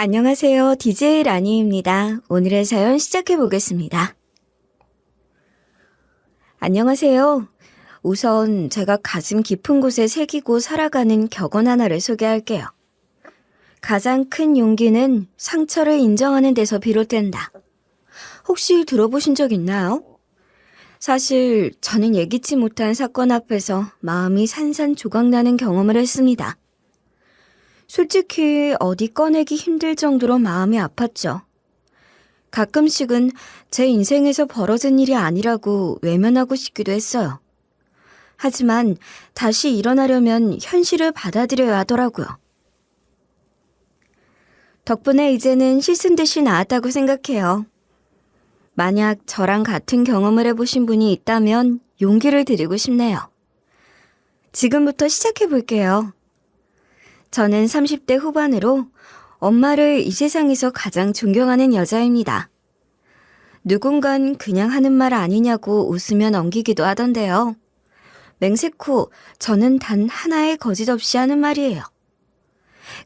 안녕하세요. DJ 라니입니다. 오늘의 사연 시작해 보겠습니다. 안녕하세요. 우선 제가 가슴 깊은 곳에 새기고 살아가는 격언 하나를 소개할게요. 가장 큰 용기는 상처를 인정하는 데서 비롯된다. 혹시 들어보신 적 있나요? 사실 저는 예기치 못한 사건 앞에서 마음이 산산조각나는 경험을 했습니다. 솔직히 어디 꺼내기 힘들 정도로 마음이 아팠죠. 가끔씩은 제 인생에서 벌어진 일이 아니라고 외면하고 싶기도 했어요. 하지만 다시 일어나려면 현실을 받아들여야 하더라고요. 덕분에 이제는 씻은 듯이 나았다고 생각해요. 만약 저랑 같은 경험을 해보신 분이 있다면 용기를 드리고 싶네요. 지금부터 시작해 볼게요. 저는 30대 후반으로 엄마를 이 세상에서 가장 존경하는 여자입니다. 누군간 그냥 하는 말 아니냐고 웃으며 넘기기도 하던데요. 맹세코 저는 단 하나의 거짓 없이 하는 말이에요.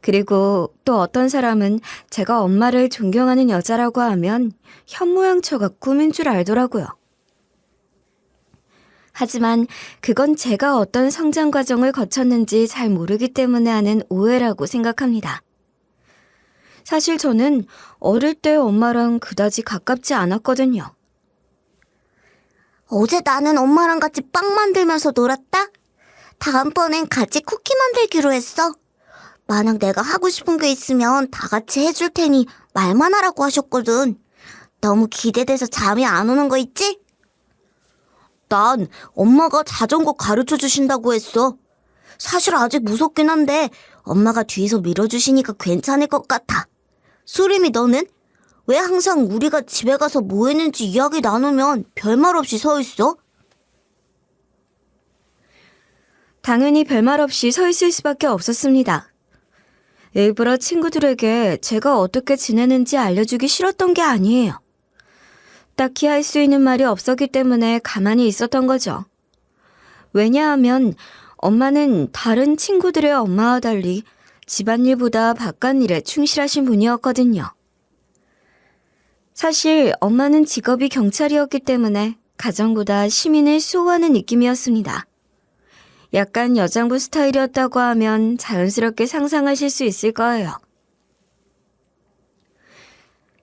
그리고 또 어떤 사람은 제가 엄마를 존경하는 여자라고 하면 현모양처가 꿈인 줄 알더라고요. 하지만 그건 제가 어떤 성장 과정을 거쳤는지 잘 모르기 때문에 하는 오해라고 생각합니다. 사실 저는 어릴 때 엄마랑 그다지 가깝지 않았거든요. 어제 나는 엄마랑 같이 빵 만들면서 놀았다? 다음번엔 같이 쿠키 만들기로 했어. 만약 내가 하고 싶은 게 있으면 다 같이 해줄 테니 말만 하라고 하셨거든. 너무 기대돼서 잠이 안 오는 거 있지? 난 엄마가 자전거 가르쳐 주신다고 했어. 사실 아직 무섭긴 한데 엄마가 뒤에서 밀어주시니까 괜찮을 것 같아. 수림이 너는? 왜 항상 우리가 집에 가서 뭐 했는지 이야기 나누면 별말 없이 서 있어? 당연히 별말 없이 서 있을 수밖에 없었습니다. 일부러 친구들에게 제가 어떻게 지내는지 알려주기 싫었던 게 아니에요. 딱히 할 수 있는 말이 없었기 때문에 가만히 있었던 거죠. 왜냐하면 엄마는 다른 친구들의 엄마와 달리 집안일보다 바깥일에 충실하신 분이었거든요. 사실 엄마는 직업이 경찰이었기 때문에 가정보다 시민을 수호하는 느낌이었습니다. 약간 여장부 스타일이었다고 하면 자연스럽게 상상하실 수 있을 거예요.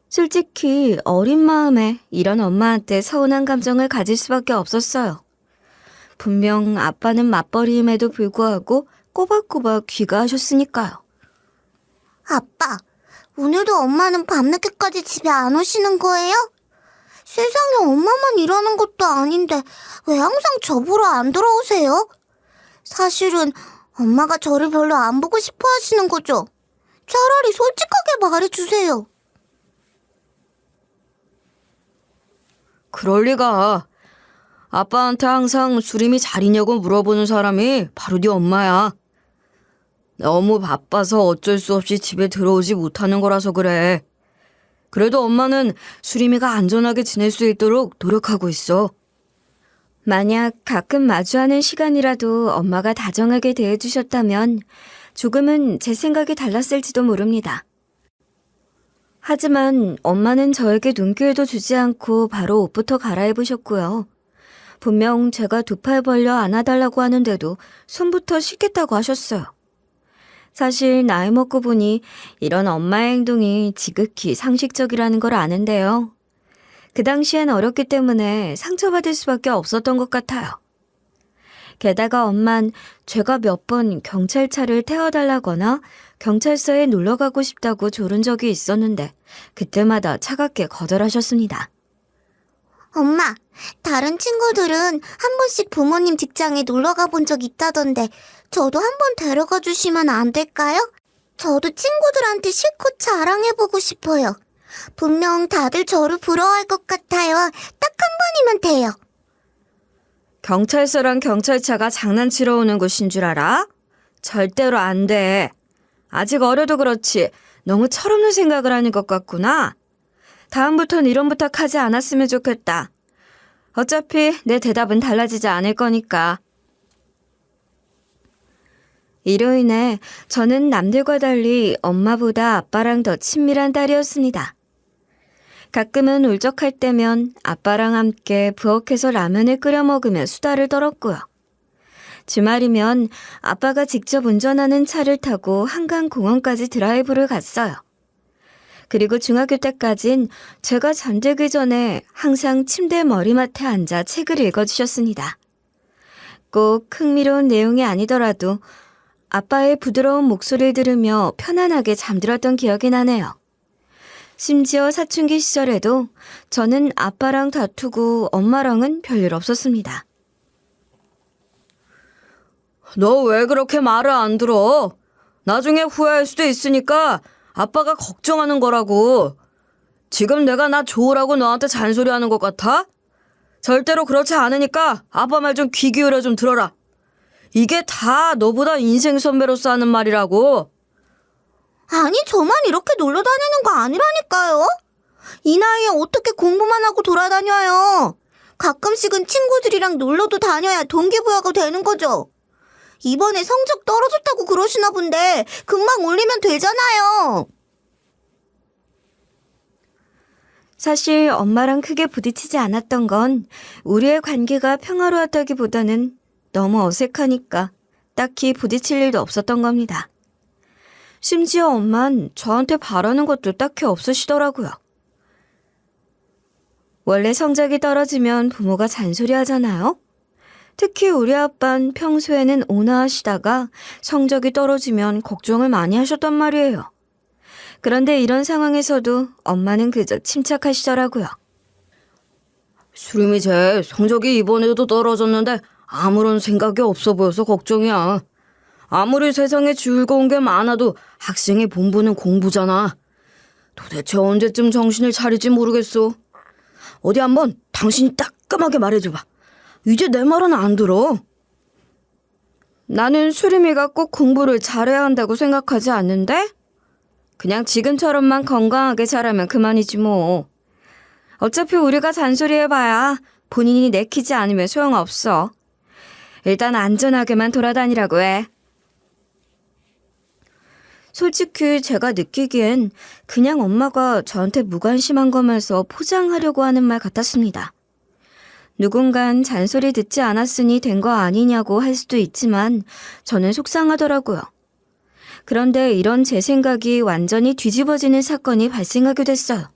솔직히 어린 마음에 이런 엄마한테 서운한 감정을 가질 수밖에 없었어요. 분명 아빠는 맞벌이임에도 불구하고 꼬박꼬박 귀가하셨으니까요. 아빠, 오늘도 엄마는 밤늦게까지 집에 안 오시는 거예요? 세상에 엄마만 일하는 것도 아닌데 왜 항상 저 보러 안 돌아오세요? 사실은 엄마가 저를 별로 안 보고 싶어 하시는 거죠? 차라리 솔직하게 말해주세요. 그럴 리가. 아빠한테 항상 수림이 잘 있냐고 물어보는 사람이 바로 네 엄마야. 너무 바빠서 어쩔 수 없이 집에 들어오지 못하는 거라서 그래. 그래도 엄마는 수림이가 안전하게 지낼 수 있도록 노력하고 있어. 만약 가끔 마주하는 시간이라도 엄마가 다정하게 대해주셨다면 조금은 제 생각이 달랐을지도 모릅니다. 하지만 엄마는 저에게 눈길도 주지 않고 바로 옷부터 갈아입으셨고요. 분명 제가 두 팔 벌려 안아달라고 하는데도 손부터 씻겠다고 하셨어요. 사실 나이 먹고 보니 이런 엄마의 행동이 지극히 상식적이라는 걸 아는데요. 그 당시엔 어렸기 때문에 상처받을 수밖에 없었던 것 같아요. 게다가 엄만 제가 몇 번 경찰차를 태워달라거나 경찰서에 놀러가고 싶다고 조른 적이 있었는데 그때마다 차갑게 거절하셨습니다. 엄마, 다른 친구들은 한 번씩 부모님 직장에 놀러 가본 적 있다던데 저도 한 번 데려가 주시면 안 될까요? 저도 친구들한테 실컷 자랑해보고 싶어요. 분명 다들 저를 부러워할 것 같아요. 딱 한 번이면 돼요. 경찰서랑 경찰차가 장난치러 오는 곳인 줄 알아? 절대로 안 돼. 아직 어려도 그렇지 너무 철없는 생각을 하는 것 같구나. 다음부턴 이런 부탁하지 않았으면 좋겠다. 어차피 내 대답은 달라지지 않을 거니까. 이로 인해 저는 남들과 달리 엄마보다 아빠랑 더 친밀한 딸이었습니다. 가끔은 울적할 때면 아빠랑 함께 부엌에서 라면을 끓여 먹으며 수다를 떨었고요. 주말이면 아빠가 직접 운전하는 차를 타고 한강공원까지 드라이브를 갔어요. 그리고 중학교 때까진 제가 잠들기 전에 항상 침대 머리맡에 앉아 책을 읽어주셨습니다. 꼭 흥미로운 내용이 아니더라도 아빠의 부드러운 목소리를 들으며 편안하게 잠들었던 기억이 나네요. 심지어 사춘기 시절에도 저는 아빠랑 다투고 엄마랑은 별일 없었습니다. 너 왜 그렇게 말을 안 들어? 나중에 후회할 수도 있으니까 아빠가 걱정하는 거라고. 지금 내가 나 좋으라고 너한테 잔소리하는 것 같아? 절대로 그렇지 않으니까 아빠 말 좀 귀 기울여 좀 들어라. 이게 다 너보다 인생 선배로서 하는 말이라고. 아니, 저만 이렇게 놀러 다니는 거 아니라니까요? 이 나이에 어떻게 공부만 하고 돌아다녀요? 가끔씩은 친구들이랑 놀러도 다녀야 동기부여가 되는 거죠. 이번에 성적 떨어졌다고 그러시나 본데 금방 올리면 되잖아요. 사실 엄마랑 크게 부딪히지 않았던 건 우리의 관계가 평화로웠다기보다는 너무 어색하니까 딱히 부딪힐 일도 없었던 겁니다. 심지어 엄만 저한테 바라는 것도 딱히 없으시더라고요. 원래 성적이 떨어지면 부모가 잔소리하잖아요. 특히 우리 아빠는 평소에는 온화하시다가 성적이 떨어지면 걱정을 많이 하셨단 말이에요. 그런데 이런 상황에서도 엄마는 그저 침착하시더라고요. 수림이 쟤 성적이 이번에도 떨어졌는데 아무런 생각이 없어 보여서 걱정이야. 아무리 세상에 즐거운 게 많아도 학생의 본분은 공부잖아. 도대체 언제쯤 정신을 차릴지 모르겠어. 어디 한번 당신이 따끔하게 말해줘봐. 이제 내 말은 안 들어. 나는 수림이가 꼭 공부를 잘해야 한다고 생각하지 않는데? 그냥 지금처럼만 건강하게 자라면 그만이지 뭐. 어차피 우리가 잔소리해봐야 본인이 내키지 않으면 소용없어. 일단 안전하게만 돌아다니라고 해. 솔직히 제가 느끼기엔 그냥 엄마가 저한테 무관심한 거면서 포장하려고 하는 말 같았습니다. 누군간 잔소리 듣지 않았으니 된 거 아니냐고 할 수도 있지만 저는 속상하더라고요. 그런데 이런 제 생각이 완전히 뒤집어지는 사건이 발생하게 됐어요.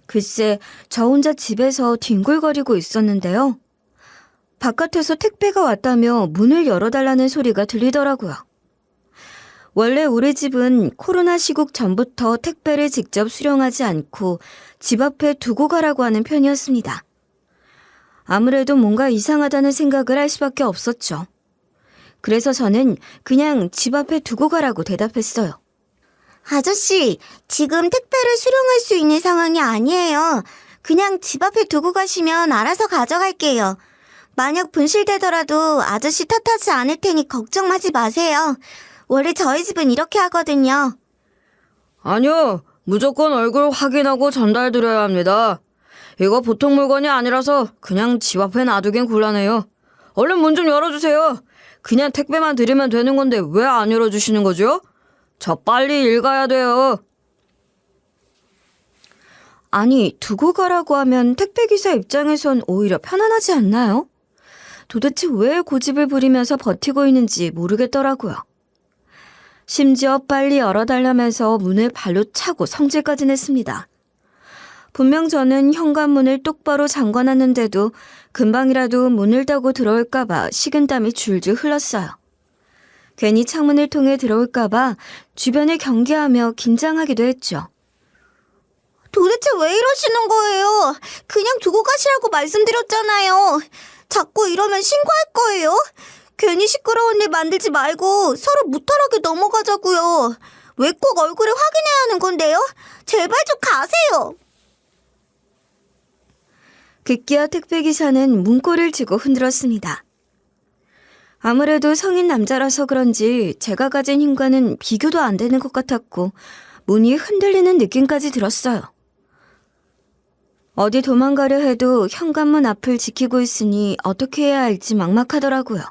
글쎄, 저 혼자 집에서 뒹굴거리고 있었는데요. 바깥에서 택배가 왔다며 문을 열어달라는 소리가 들리더라고요. 원래 우리 집은 코로나 시국 전부터 택배를 직접 수령하지 않고 집 앞에 두고 가라고 하는 편이었습니다. 아무래도 뭔가 이상하다는 생각을 할 수밖에 없었죠. 그래서 저는 그냥 집 앞에 두고 가라고 대답했어요. 아저씨, 지금 택배를 수령할 수 있는 상황이 아니에요. 그냥 집 앞에 두고 가시면 알아서 가져갈게요. 만약 분실되더라도 아저씨 탓하지 않을 테니 걱정하지 마세요. 원래 저희 집은 이렇게 하거든요. 아니요. 무조건 얼굴 확인하고 전달드려야 합니다. 이거 보통 물건이 아니라서 그냥 집 앞에 놔두긴 곤란해요. 얼른 문 좀 열어주세요. 그냥 택배만 드리면 되는 건데 왜 안 열어주시는 거죠? 저 빨리 일 가야 돼요. 아니, 두고 가라고 하면 택배기사 입장에선 오히려 편안하지 않나요? 도대체 왜 고집을 부리면서 버티고 있는지 모르겠더라고요. 심지어 빨리 열어달라면서 문을 발로 차고 성질까지 냈습니다. 분명 저는 현관문을 똑바로 잠궈놨는데도 금방이라도 문을 닫고 들어올까봐 식은땀이 줄줄 흘렀어요. 괜히 창문을 통해 들어올까봐 주변을 경계하며 긴장하기도 했죠. 도대체 왜 이러시는 거예요? 그냥 두고 가시라고 말씀드렸잖아요. 자꾸 이러면 신고할 거예요. 괜히 시끄러운 일 만들지 말고 서로 무탈하게 넘어가자고요. 왜 꼭 얼굴을 확인해야 하는 건데요? 제발 좀 가세요. 급기야 택배기사는 문고리를 쥐고 흔들었습니다. 아무래도 성인 남자라서 그런지 제가 가진 힘과는 비교도 안 되는 것 같았고 문이 흔들리는 느낌까지 들었어요. 어디 도망가려 해도 현관문 앞을 지키고 있으니 어떻게 해야 할지 막막하더라고요.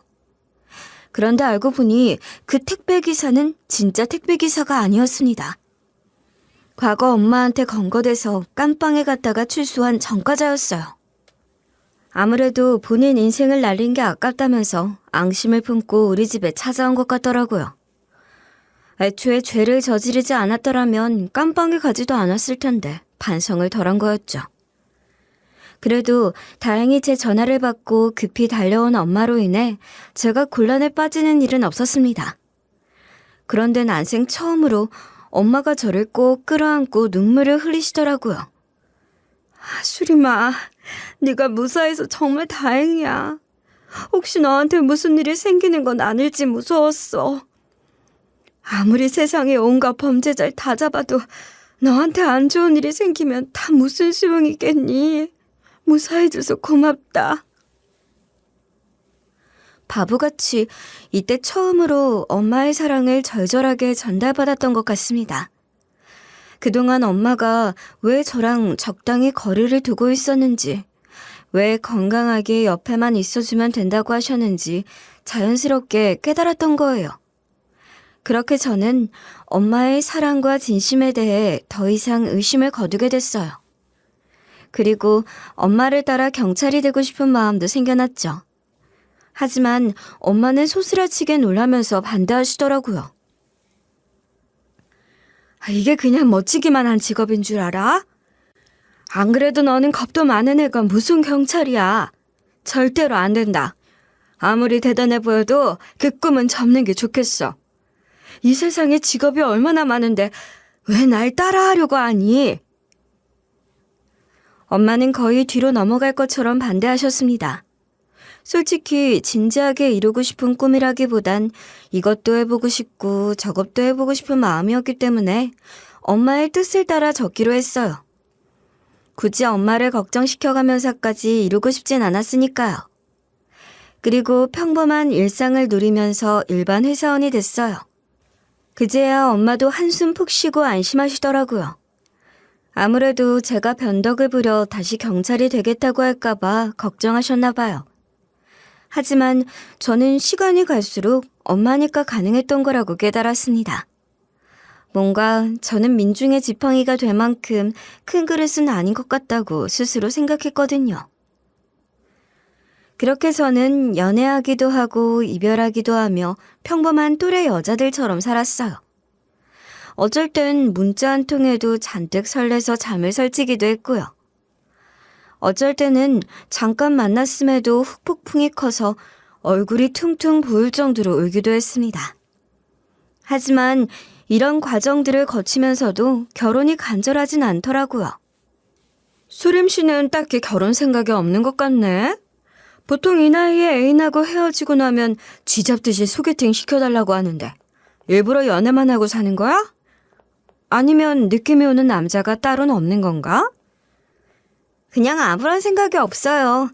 그런데 알고 보니 그 택배기사는 진짜 택배기사가 아니었습니다. 과거 엄마한테 건거돼서 깜빵에 갔다가 출소한 전과자였어요. 아무래도 본인 인생을 날린 게 아깝다면서 앙심을 품고 우리 집에 찾아온 것 같더라고요. 애초에 죄를 저지르지 않았더라면 깜빵에 가지도 않았을 텐데 반성을 덜한 거였죠. 그래도 다행히 제 전화를 받고 급히 달려온 엄마로 인해 제가 곤란에 빠지는 일은 없었습니다. 그런데 난생 처음으로 엄마가 저를 꼭 끌어안고 눈물을 흘리시더라고요. 수림아, 네가 무사해서 정말 다행이야. 혹시 너한테 무슨 일이 생기는 건 아닐지 무서웠어. 아무리 세상에 온갖 범죄자를 다 잡아도 너한테 안 좋은 일이 생기면 다 무슨 소용이겠니? 무사해줘서 고맙다. 바보같이 이때 처음으로 엄마의 사랑을 절절하게 전달받았던 것 같습니다. 그동안 엄마가 왜 저랑 적당히 거리를 두고 있었는지, 왜 건강하게 옆에만 있어주면 된다고 하셨는지 자연스럽게 깨달았던 거예요. 그렇게 저는 엄마의 사랑과 진심에 대해 더 이상 의심을 거두게 됐어요. 그리고 엄마를 따라 경찰이 되고 싶은 마음도 생겨났죠. 하지만 엄마는 소스라치게 놀라면서 반대하시더라고요. 이게 그냥 멋지기만 한 직업인 줄 알아? 안 그래도 너는 겁도 많은 애가 무슨 경찰이야. 절대로 안 된다. 아무리 대단해 보여도 그 꿈은 접는 게 좋겠어. 이 세상에 직업이 얼마나 많은데 왜 날 따라하려고 하니? 엄마는 거의 뒤로 넘어갈 것처럼 반대하셨습니다. 솔직히 진지하게 이루고 싶은 꿈이라기보단 이것도 해보고 싶고 저것도 해보고 싶은 마음이었기 때문에 엄마의 뜻을 따라 적기로 했어요. 굳이 엄마를 걱정시켜가면서까지 이루고 싶진 않았으니까요. 그리고 평범한 일상을 누리면서 일반 회사원이 됐어요. 그제야 엄마도 한숨 푹 쉬고 안심하시더라고요. 아무래도 제가 변덕을 부려 다시 경찰이 되겠다고 할까봐 걱정하셨나 봐요. 하지만 저는 시간이 갈수록 엄마니까 가능했던 거라고 깨달았습니다. 뭔가 저는 민중의 지팡이가 될 만큼 큰 그릇은 아닌 것 같다고 스스로 생각했거든요. 그렇게 저는 연애하기도 하고 이별하기도 하며 평범한 또래 여자들처럼 살았어요. 어쩔 땐 문자 한 통에도 잔뜩 설레서 잠을 설치기도 했고요. 어쩔 때는 잠깐 만났음에도 훅폭풍이 커서 얼굴이 퉁퉁 부을 정도로 울기도 했습니다. 하지만 이런 과정들을 거치면서도 결혼이 간절하진 않더라고요. 수림 씨는 딱히 결혼 생각이 없는 것 같네? 보통 이 나이에 애인하고 헤어지고 나면 쥐잡듯이 소개팅 시켜달라고 하는데 일부러 연애만 하고 사는 거야? 아니면 느낌이 오는 남자가 따로는 없는 건가? 그냥 아무런 생각이 없어요.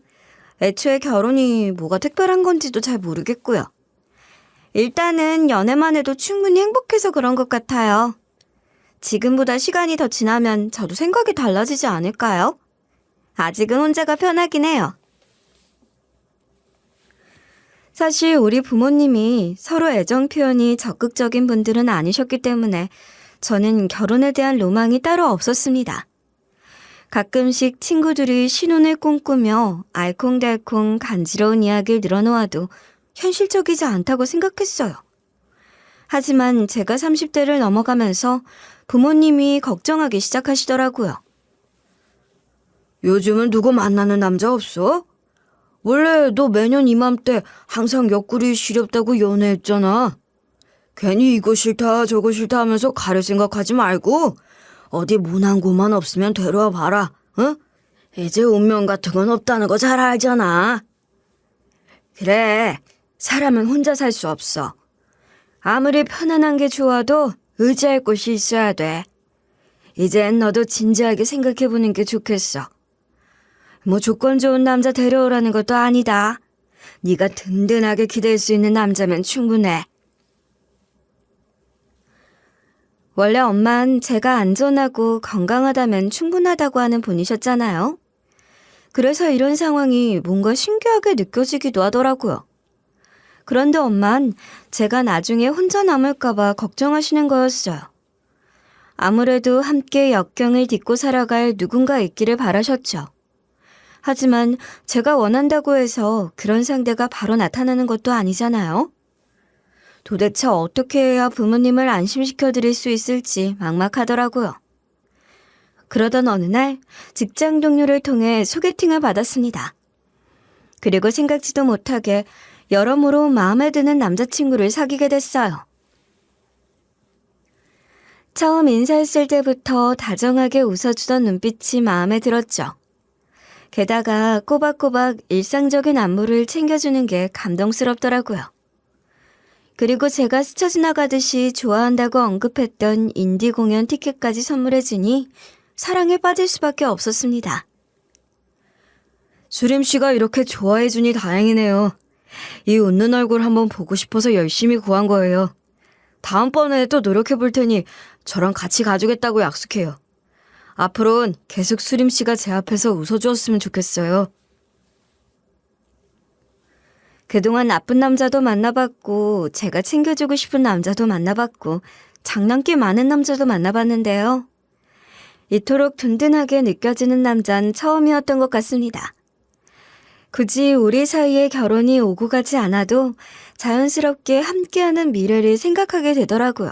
애초에 결혼이 뭐가 특별한 건지도 잘 모르겠고요. 일단은 연애만 해도 충분히 행복해서 그런 것 같아요. 지금보다 시간이 더 지나면 저도 생각이 달라지지 않을까요? 아직은 혼자가 편하긴 해요. 사실 우리 부모님이 서로 애정 표현이 적극적인 분들은 아니셨기 때문에 저는 결혼에 대한 로망이 따로 없었습니다. 가끔씩 친구들이 신혼을 꿈꾸며 알콩달콩 간지러운 이야기를 늘어놓아도 현실적이지 않다고 생각했어요. 하지만 제가 30대를 넘어가면서 부모님이 걱정하기 시작하시더라고요. 요즘은 누구 만나는 남자 없어? 원래 너 매년 이맘때 항상 옆구리 시렵다고 연애했잖아. 괜히 이거 싫다 저거 싫다 하면서 가릴 생각하지 말고 어디 모난 고만 없으면 데려와 봐라. 어? 이제 운명 같은 건 없다는 거 잘 알잖아. 그래, 사람은 혼자 살 수 없어. 아무리 편안한 게 좋아도 의지할 곳이 있어야 돼. 이젠 너도 진지하게 생각해보는 게 좋겠어. 뭐 조건 좋은 남자 데려오라는 것도 아니다. 네가 든든하게 기댈 수 있는 남자면 충분해. 원래 엄만 제가 안전하고 건강하다면 충분하다고 하는 분이셨잖아요. 그래서 이런 상황이 뭔가 신기하게 느껴지기도 하더라고요. 그런데 엄만 제가 나중에 혼자 남을까봐 걱정하시는 거였어요. 아무래도 함께 역경을 딛고 살아갈 누군가 있기를 바라셨죠. 하지만 제가 원한다고 해서 그런 상대가 바로 나타나는 것도 아니잖아요. 도대체 어떻게 해야 부모님을 안심시켜 드릴 수 있을지 막막하더라고요. 그러던 어느 날 직장 동료를 통해 소개팅을 받았습니다. 그리고 생각지도 못하게 여러모로 마음에 드는 남자친구를 사귀게 됐어요. 처음 인사했을 때부터 다정하게 웃어주던 눈빛이 마음에 들었죠. 게다가 꼬박꼬박 일상적인 안부를 챙겨주는 게 감동스럽더라고요. 그리고 제가 스쳐 지나가듯이 좋아한다고 언급했던 인디 공연 티켓까지 선물해주니 사랑에 빠질 수밖에 없었습니다. 수림 씨가 이렇게 좋아해주니 다행이네요. 이 웃는 얼굴 한번 보고 싶어서 열심히 구한 거예요. 다음번에 또 노력해 볼 테니 저랑 같이 가주겠다고 약속해요. 앞으로는 계속 수림 씨가 제 앞에서 웃어주었으면 좋겠어요. 그동안 나쁜 남자도 만나봤고 제가 챙겨주고 싶은 남자도 만나봤고 장난기 많은 남자도 만나봤는데요. 이토록 든든하게 느껴지는 남자는 처음이었던 것 같습니다. 굳이 우리 사이에 결혼이 오고 가지 않아도 자연스럽게 함께하는 미래를 생각하게 되더라고요.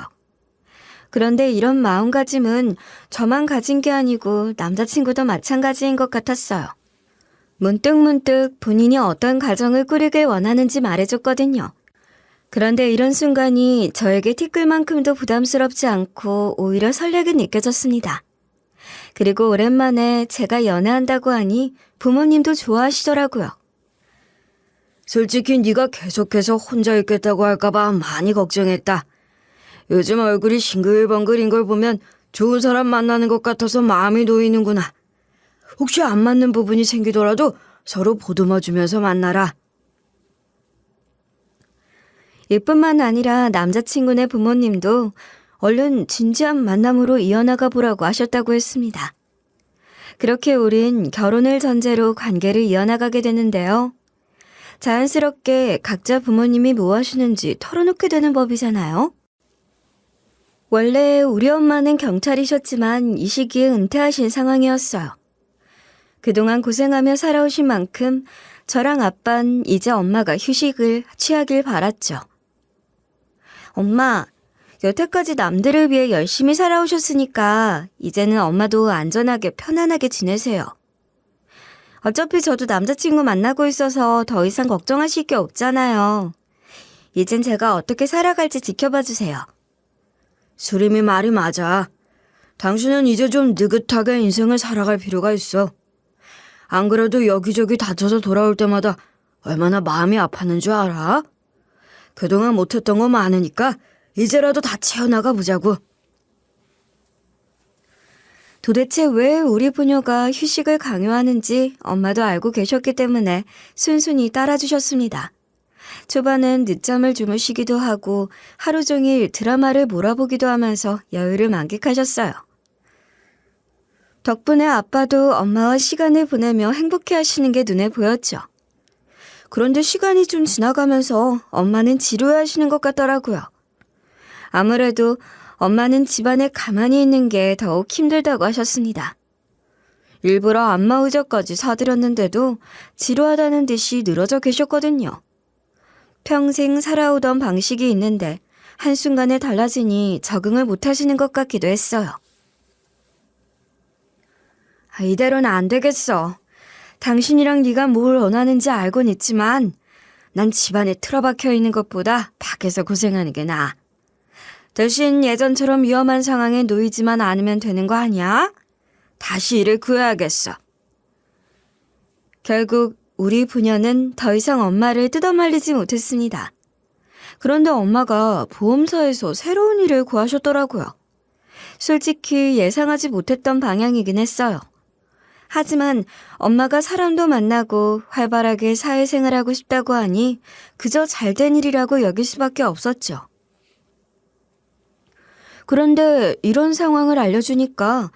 그런데 이런 마음가짐은 저만 가진 게 아니고 남자친구도 마찬가지인 것 같았어요. 문득문득 본인이 어떤 가정을 꾸리길 원하는지 말해줬거든요. 그런데 이런 순간이 저에게 티끌만큼도 부담스럽지 않고 오히려 설레게 느껴졌습니다. 그리고 오랜만에 제가 연애한다고 하니 부모님도 좋아하시더라고요. 솔직히 네가 계속해서 혼자 있겠다고 할까봐 많이 걱정했다. 요즘 얼굴이 싱글벙글인 걸 보면 좋은 사람 만나는 것 같아서 마음이 놓이는구나. 혹시 안 맞는 부분이 생기더라도 서로 보듬어주면서 만나라. 이뿐만 아니라 남자친구네 부모님도 얼른 진지한 만남으로 이어나가 보라고 하셨다고 했습니다. 그렇게 우린 결혼을 전제로 관계를 이어나가게 되는데요. 자연스럽게 각자 부모님이 뭐 하시는지 털어놓게 되는 법이잖아요. 원래 우리 엄마는 경찰이셨지만 이 시기에 은퇴하신 상황이었어요. 그동안 고생하며 살아오신 만큼 저랑 아빤 이제 엄마가 휴식을 취하길 바랐죠. 엄마, 여태까지 남들을 위해 열심히 살아오셨으니까 이제는 엄마도 안전하게 편안하게 지내세요. 어차피 저도 남자친구 만나고 있어서 더 이상 걱정하실 게 없잖아요. 이젠 제가 어떻게 살아갈지 지켜봐 주세요. 수림이 말이 맞아. 당신은 이제 좀 느긋하게 인생을 살아갈 필요가 있어. 안 그래도 여기저기 다쳐서 돌아올 때마다 얼마나 마음이 아팠는 줄 알아? 그동안 못했던 거 많으니까 이제라도 다 채워나가 보자고. 도대체 왜 우리 부녀가 휴식을 강요하는지 엄마도 알고 계셨기 때문에 순순히 따라주셨습니다. 초반엔 늦잠을 주무시기도 하고 하루 종일 드라마를 몰아보기도 하면서 여유를 만끽하셨어요. 덕분에 아빠도 엄마와 시간을 보내며 행복해 하시는 게 눈에 보였죠. 그런데 시간이 좀 지나가면서 엄마는 지루해 하시는 것 같더라고요. 아무래도 엄마는 집안에 가만히 있는 게 더욱 힘들다고 하셨습니다. 일부러 안마 의자까지 사드렸는데도 지루하다는 듯이 늘어져 계셨거든요. 평생 살아오던 방식이 있는데 한순간에 달라지니 적응을 못 하시는 것 같기도 했어요. 이대로는 안 되겠어. 당신이랑 네가 뭘 원하는지 알곤 있지만 난 집안에 틀어박혀 있는 것보다 밖에서 고생하는 게 나아. 대신 예전처럼 위험한 상황에 놓이지만 않으면 되는 거 아니야? 다시 일을 구해야겠어. 결국 우리 부녀는 더 이상 엄마를 뜯어말리지 못했습니다. 그런데 엄마가 보험사에서 새로운 일을 구하셨더라고요. 솔직히 예상하지 못했던 방향이긴 했어요. 하지만 엄마가 사람도 만나고 활발하게 사회생활하고 싶다고 하니 그저 잘된 일이라고 여길 수밖에 없었죠. 그런데 이런 상황을 알려주니까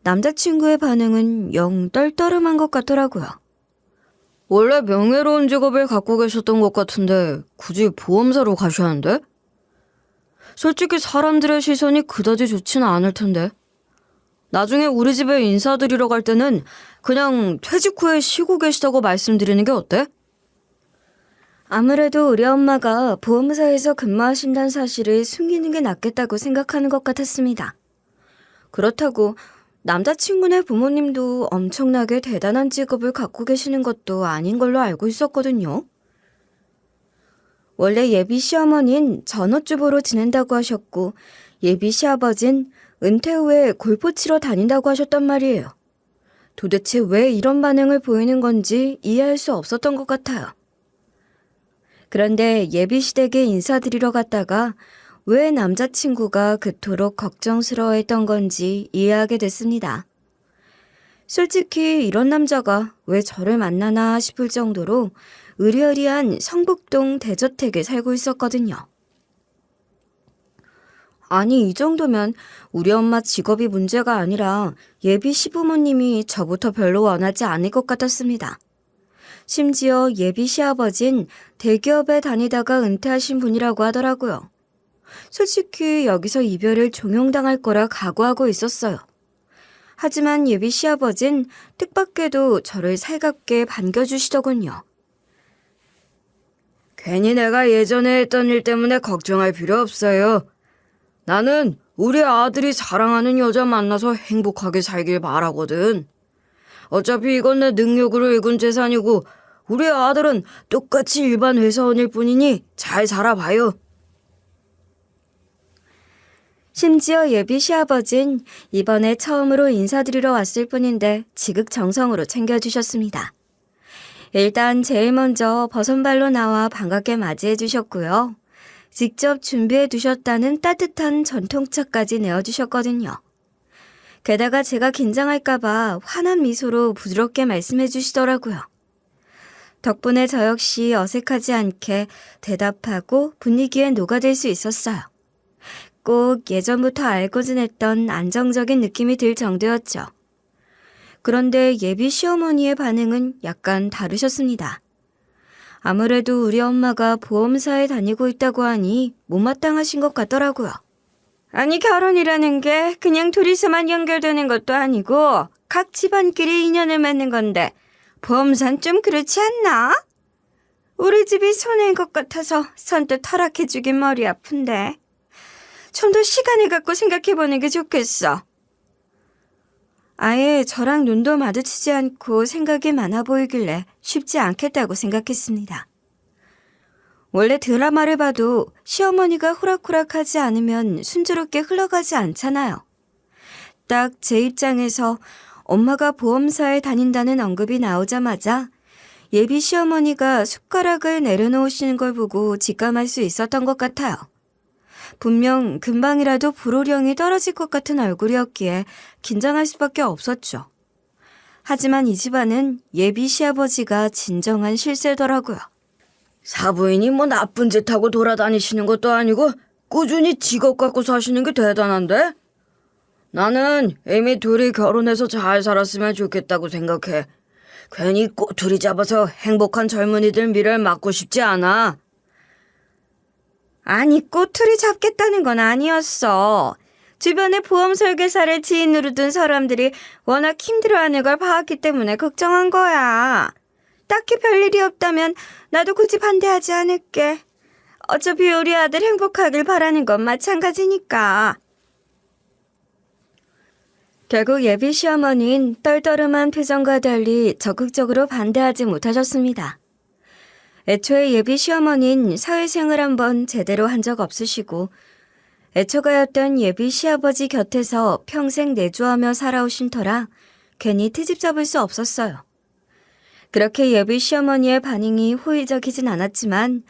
남자친구의 반응은 영 떨떠름한 것 같더라고요. 원래 명예로운 직업을 갖고 계셨던 것 같은데 굳이 보험사로 가셔야 하는데? 솔직히 사람들의 시선이 그다지 좋지는 않을 텐데. 나중에 우리 집에 인사드리러 갈 때는 그냥 퇴직 후에 쉬고 계시다고 말씀드리는 게 어때? 아무래도 우리 엄마가 보험사에서 근무하신다는 사실을 숨기는 게 낫겠다고 생각하는 것 같았습니다. 그렇다고 남자친구네 부모님도 엄청나게 대단한 직업을 갖고 계시는 것도 아닌 걸로 알고 있었거든요. 원래 예비 시어머니는 전업주부로 지낸다고 하셨고 예비 시아버진 은퇴 후에 골프 치러 다닌다고 하셨단 말이에요. 도대체 왜 이런 반응을 보이는 건지 이해할 수 없었던 것 같아요. 그런데 예비 시댁에 인사드리러 갔다가 왜 남자친구가 그토록 걱정스러워했던 건지 이해하게 됐습니다. 솔직히 이런 남자가 왜 저를 만나나 싶을 정도로 의리의리한 성북동 대저택에 살고 있었거든요. 아니, 이 정도면 우리 엄마 직업이 문제가 아니라 예비 시부모님이 저부터 별로 원하지 않을 것 같았습니다. 심지어 예비 시아버진 대기업에 다니다가 은퇴하신 분이라고 하더라고요. 솔직히 여기서 이별을 종용당할 거라 각오하고 있었어요. 하지만 예비 시아버진 뜻밖에도 저를 살갑게 반겨주시더군요. 괜히 내가 예전에 했던 일 때문에 걱정할 필요 없어요. 나는 우리 아들이 사랑하는 여자 만나서 행복하게 살길 바라거든. 어차피 이건 내 능력으로 읽은 재산이고 우리 아들은 똑같이 일반 회사원일 뿐이니 잘 살아봐요. 심지어 예비 시아버진 이번에 처음으로 인사드리러 왔을 뿐인데 지극정성으로 챙겨주셨습니다. 일단 제일 먼저 버선발로 나와 반갑게 맞이해 주셨고요. 직접 준비해 두셨다는 따뜻한 전통차까지 내어주셨거든요. 게다가 제가 긴장할까봐 환한 미소로 부드럽게 말씀해 주시더라고요. 덕분에 저 역시 어색하지 않게 대답하고 분위기에 녹아들 수 있었어요. 꼭 예전부터 알고 지냈던 안정적인 느낌이 들 정도였죠. 그런데 예비 시어머니의 반응은 약간 다르셨습니다. 아무래도 우리 엄마가 보험사에 다니고 있다고 하니 못마땅하신 것 같더라고요. 아니, 결혼이라는 게 그냥 둘이서만 연결되는 것도 아니고 각 집안끼리 인연을 맺는 건데 보험사는 좀 그렇지 않나? 우리 집이 손해인 것 같아서 선뜻 허락해주긴 머리 아픈데 좀 더 시간을 갖고 생각해보는 게 좋겠어. 아예 저랑 눈도 마주치지 않고 생각이 많아 보이길래 쉽지 않겠다고 생각했습니다. 원래 드라마를 봐도 시어머니가 호락호락하지 않으면 순조롭게 흘러가지 않잖아요. 딱 제 입장에서 엄마가 보험사에 다닌다는 언급이 나오자마자 예비 시어머니가 숟가락을 내려놓으시는 걸 보고 직감할 수 있었던 것 같아요. 분명 금방이라도 불호령이 떨어질 것 같은 얼굴이었기에 긴장할 수밖에 없었죠. 하지만 이 집안은 예비 시아버지가 진정한 실세더라고요. 사부인이 뭐 나쁜 짓 하고 돌아다니시는 것도 아니고 꾸준히 직업 갖고 사시는 게 대단한데? 나는 이미 둘이 결혼해서 잘 살았으면 좋겠다고 생각해. 괜히 꼬투리 잡아서 행복한 젊은이들 미래를 막고 싶지 않아. 아니, 꼬투리 잡겠다는 건 아니었어. 주변에 보험 설계사를 지인으로 둔 사람들이 워낙 힘들어하는 걸 봐왔기 때문에 걱정한 거야. 딱히 별일이 없다면 나도 굳이 반대하지 않을게. 어차피 우리 아들 행복하길 바라는 건 마찬가지니까. 결국 예비 시어머니는 떨떠름한 표정과 달리 적극적으로 반대하지 못하셨습니다. 애초에 예비 시어머니는 사회생활 한번 제대로 한 적 없으시고 애초가였던 예비 시아버지 곁에서 평생 내조하며 살아오신 터라 괜히 트집 잡을 수 없었어요. 그렇게 예비 시어머니의 반응이 호의적이진 않았지만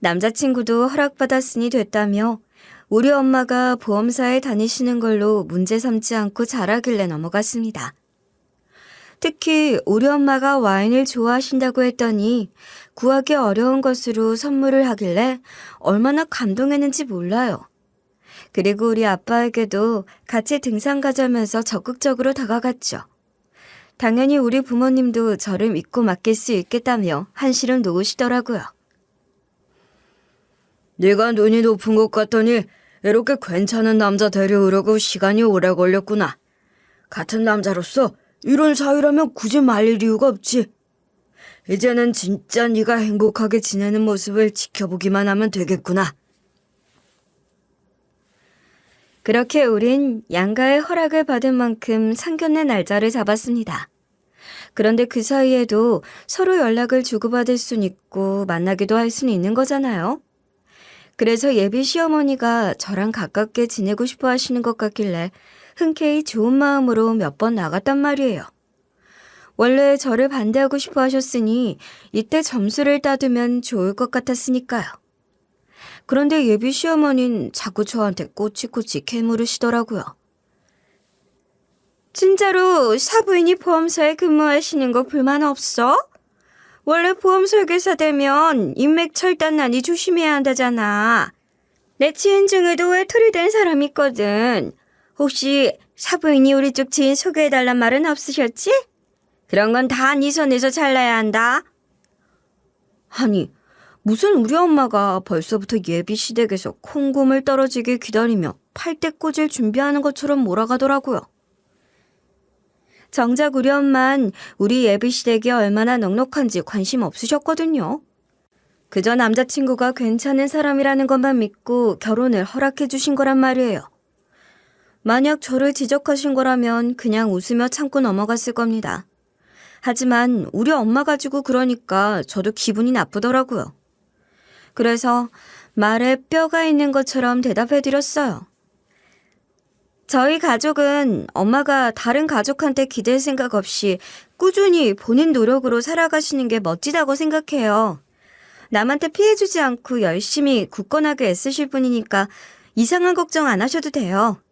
남자친구도 허락받았으니 됐다며 우리 엄마가 보험사에 다니시는 걸로 문제 삼지 않고 잘하길래 넘어갔습니다. 특히 우리 엄마가 와인을 좋아하신다고 했더니 구하기 어려운 것으로 선물을 하길래 얼마나 감동했는지 몰라요. 그리고 우리 아빠에게도 같이 등산 가자면서 적극적으로 다가갔죠. 당연히 우리 부모님도 저를 믿고 맡길 수 있겠다며 한시름 놓으시더라고요. 네가 눈이 높은 것 같더니 이렇게 괜찮은 남자 데려오려고 시간이 오래 걸렸구나. 같은 남자로서 이런 사이라면 굳이 말릴 이유가 없지. 이제는 진짜 네가 행복하게 지내는 모습을 지켜보기만 하면 되겠구나. 그렇게 우린 양가의 허락을 받은 만큼 상견례 날짜를 잡았습니다. 그런데 그 사이에도 서로 연락을 주고받을 순 있고 만나기도 할 수는 있는 거잖아요. 그래서 예비 시어머니가 저랑 가깝게 지내고 싶어 하시는 것 같길래 흔쾌히 좋은 마음으로 몇 번 나갔단 말이에요. 원래 저를 반대하고 싶어 하셨으니 이때 점수를 따두면 좋을 것 같았으니까요. 그런데 예비 시어머니는 자꾸 저한테 꼬치꼬치 캐물으시더라고요. 진짜로 사부인이 보험사에 근무하시는 거 불만 없어? 원래 보험 설계사 되면 인맥 철단난이 조심해야 한다잖아. 내 지인 중에도 외톨이 된 사람 있거든. 혹시 사부인이 우리 쪽 지인 소개해달란 말은 없으셨지? 그런 건 다 네 손에서 잘라야 한다. 아니, 무슨 우리 엄마가 벌써부터 예비 시댁에서 콩고물 떨어지길 기다리며 팔대 꽂을 준비하는 것처럼 몰아가더라고요. 정작 우리 엄만 우리 예비 시댁이 얼마나 넉넉한지 관심 없으셨거든요. 그저 남자친구가 괜찮은 사람이라는 것만 믿고 결혼을 허락해 주신 거란 말이에요. 만약 저를 지적하신 거라면 그냥 웃으며 참고 넘어갔을 겁니다. 하지만 우리 엄마 가지고 그러니까 저도 기분이 나쁘더라고요. 그래서 말에 뼈가 있는 것처럼 대답해드렸어요. 저희 가족은 엄마가 다른 가족한테 기댈 생각 없이 꾸준히 본인 노력으로 살아가시는 게 멋지다고 생각해요. 남한테 피해주지 않고 열심히 굳건하게 애쓰실 분이니까 이상한 걱정 안 하셔도 돼요.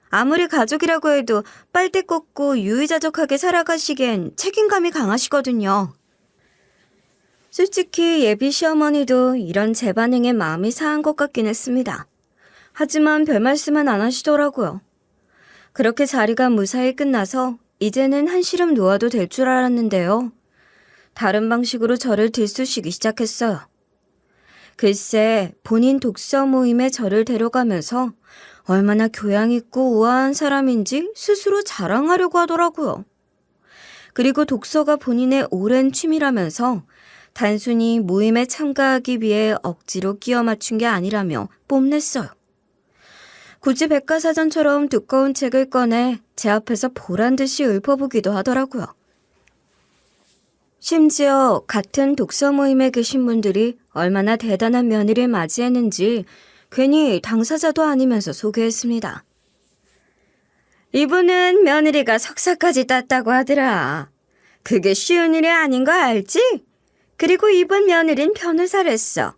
아무리 가족이라고 해도 빨대 꽂고 유의자적하게 살아가시기엔 책임감이 강하시거든요. 솔직히 예비 시어머니도 이런 제 반응에 마음이 상한 것 같긴 했습니다. 하지만 별 말씀은 안 하시더라고요. 그렇게 자리가 무사히 끝나서 이제는 한시름 놓아도 될 줄 알았는데요. 다른 방식으로 저를 들쑤시기 시작했어요. 글쎄, 본인 독서 모임에 저를 데려가면서 얼마나 교양 있고 우아한 사람인지 스스로 자랑하려고 하더라고요. 그리고 독서가 본인의 오랜 취미라면서 단순히 모임에 참가하기 위해 억지로 끼워 맞춘 게 아니라며 뽐냈어요. 굳이 백과사전처럼 두꺼운 책을 꺼내 제 앞에서 보란 듯이 읊어보기도 하더라고요. 심지어 같은 독서 모임에 계신 분들이 얼마나 대단한 며느리를 맞이했는지 괜히 당사자도 아니면서 소개했습니다. 이분은 며느리가 석사까지 땄다고 하더라. 그게 쉬운 일이 아닌 거 알지? 그리고 이번 며느린 변호사랬어.